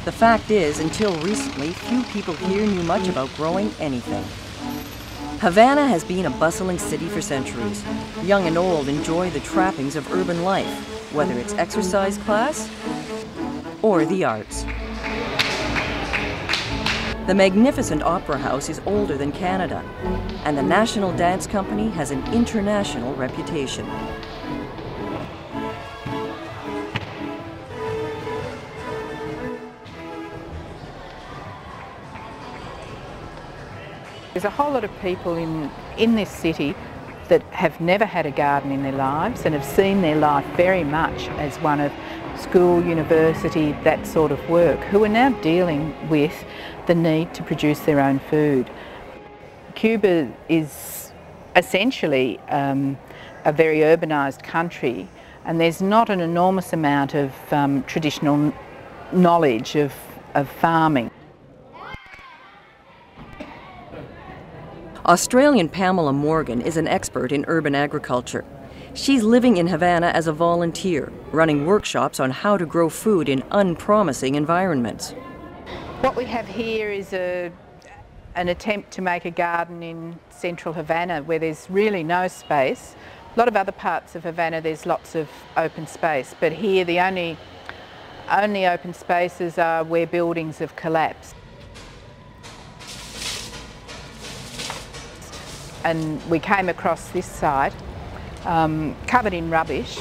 The fact is, until recently, few people here knew much about growing anything. Havana has been a bustling city for centuries. Young and old enjoy the trappings of urban life, whether it's exercise class or the arts. The magnificent Opera House is older than Canada, and the National Dance Company has an international reputation. There's a whole lot of people in this city that have never had a garden in their lives and have seen their life very much as one of school, university, that sort of work, who are now dealing with the need to produce their own food. Cuba is essentially a very urbanised country, and there's not an enormous amount of traditional knowledge of farming. Australian Pamela Morgan is an expert in urban agriculture. She's living in Havana as a volunteer, running workshops on how to grow food in unpromising environments. What we have here is an attempt to make a garden in central Havana where there's really no space. A lot of other parts of Havana there's lots of open space, but here the only open spaces are where buildings have collapsed. And we came across this site covered in rubbish,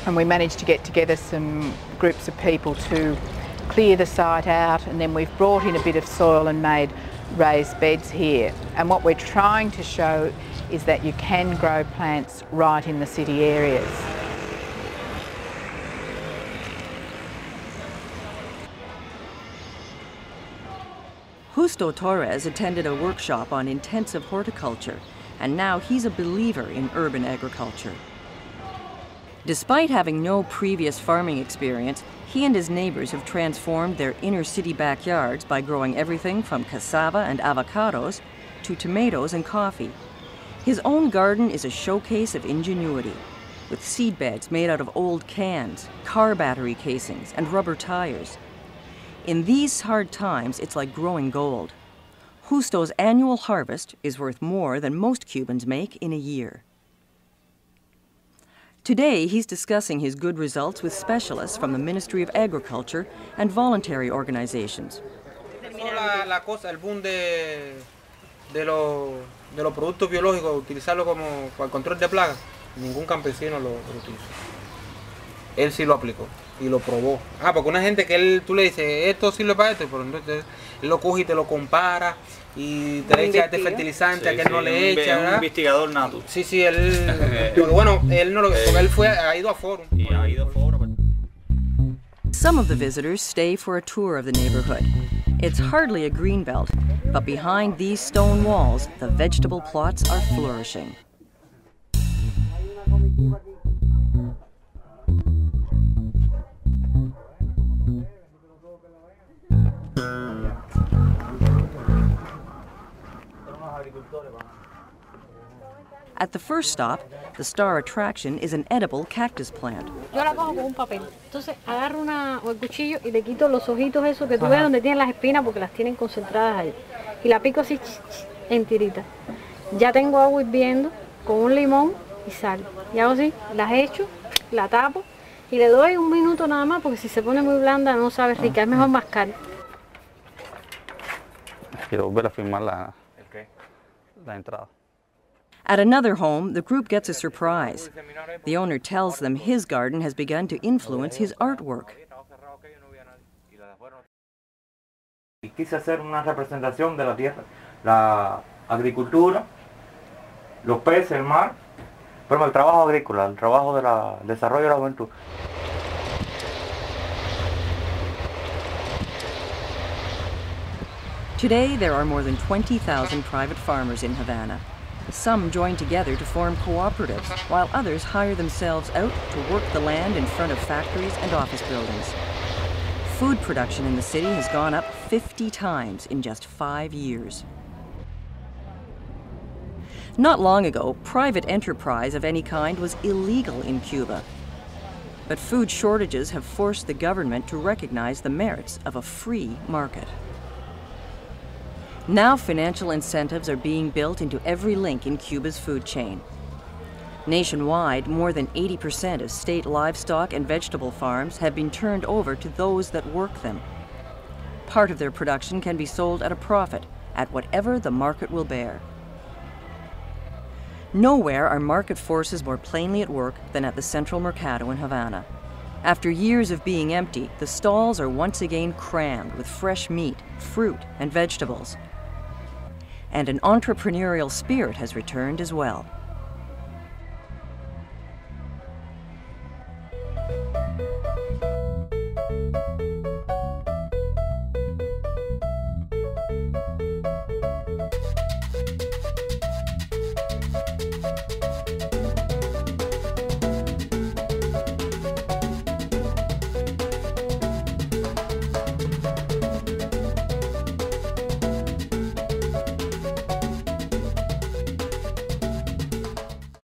and we managed to get together some groups of people to clear the site out, and then we've brought in a bit of soil and made raised beds here. And what we're trying to show is that you can grow plants right in the city areas. Justo Torres attended a workshop on intensive horticulture, and now he's a believer in urban agriculture. Despite having no previous farming experience, he and his neighbors have transformed their inner city backyards by growing everything from cassava and avocados to tomatoes and coffee. His own garden is a showcase of ingenuity, with seed beds made out of old cans, car battery casings, and rubber tires. In these hard times, it's like growing gold. Justo's annual harvest is worth more than most Cubans make in a year. Today, he's discussing his good results with specialists from the Ministry of Agriculture and voluntary organizations. El boom de los productos biológicos, utilizarlo como para el control de plagas, ningún campesino lo utilizó. Él sí lo aplicó y lo probó. Porque una gente que tú le dices, esto sirve para esto, pero entonces él lo coge y te lo compara y te le echa este fertilizante a que él no le echa, ¿verdad? Un investigador nato. Sí, él, porque bueno, él no lo, porque él ha ido a foro. Some of the visitors stay for a tour of the neighborhood. It's hardly a greenbelt, but behind these stone walls, the vegetable plots are flourishing. At the first stop, the star attraction is an edible cactus plant. Yo la cojo con un papel. Entonces agarro el cuchillo y le quito los ojitos esos que tú ves donde tienen las espinas porque las tienen concentradas ahí. Y la pico así en tiritas. Ya tengo agua hirviendo con un limón y sal. Y hago así, las echo, la tapo y le doy un minuto nada más porque si se pone muy blanda no sabe rica, es mejor mascar. Quiero volver a filmar la entrada. At another home, the group gets a surprise. The owner tells them his garden has begun to influence his artwork. Quise hacer una representación de la tierra, la agricultura, los peces, el mar, pero el trabajo agrícola, el trabajo del desarrollo de la juventud. Today, there are more than 20,000 private farmers in Havana. Some join together to form cooperatives, while others hire themselves out to work the land in front of factories and office buildings. Food production in the city has gone up 50 times in just 5 years. Not long ago, private enterprise of any kind was illegal in Cuba. But food shortages have forced the government to recognize the merits of a free market. Now financial incentives are being built into every link in Cuba's food chain. Nationwide, more than 80% of state livestock and vegetable farms have been turned over to those that work them. Part of their production can be sold at a profit, at whatever the market will bear. Nowhere are market forces more plainly at work than at the Central Mercado in Havana. After years of being empty, the stalls are once again crammed with fresh meat, fruit, and vegetables. And an entrepreneurial spirit has returned as well.